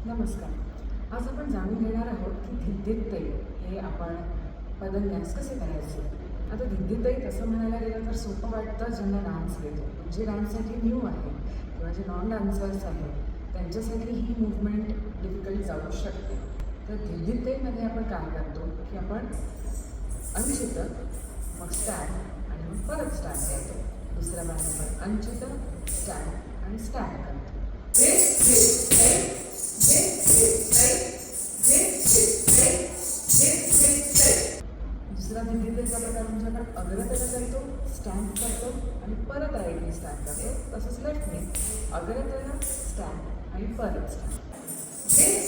नमस्कार. आज आपण जाणून घेणार आहोत की धिद्दित तै हे आपण पदन्यास कसे करायचे. आता धिद्दित तै तसं म्हणायला गेलं तर सोपं वाटतं ज्यांना डान्स येतो. जे डान्ससाठी न्यू आहे किंवा जे नॉन डान्सर्स आहेत त्यांच्यासाठी ही मूवमेंट डिफिकल्ट जाऊ शकते. तर धिद्दित तैमध्ये आपण काय करतो की आपण अंचित, मग स्टँड आणि मग परत स्टँड करतो. दुसऱ्या बाजूला अंचित, स्टँड आणि स्टँड करतो. दुसरा धिद्दित प्रकार म्हणजे आपण अग्रतेला करतो, स्टँड करतो आणि परत राईटने स्टँड करतो. तसंच लेफ्टने अग्रतेला, स्टँड आणि परत स्टँड.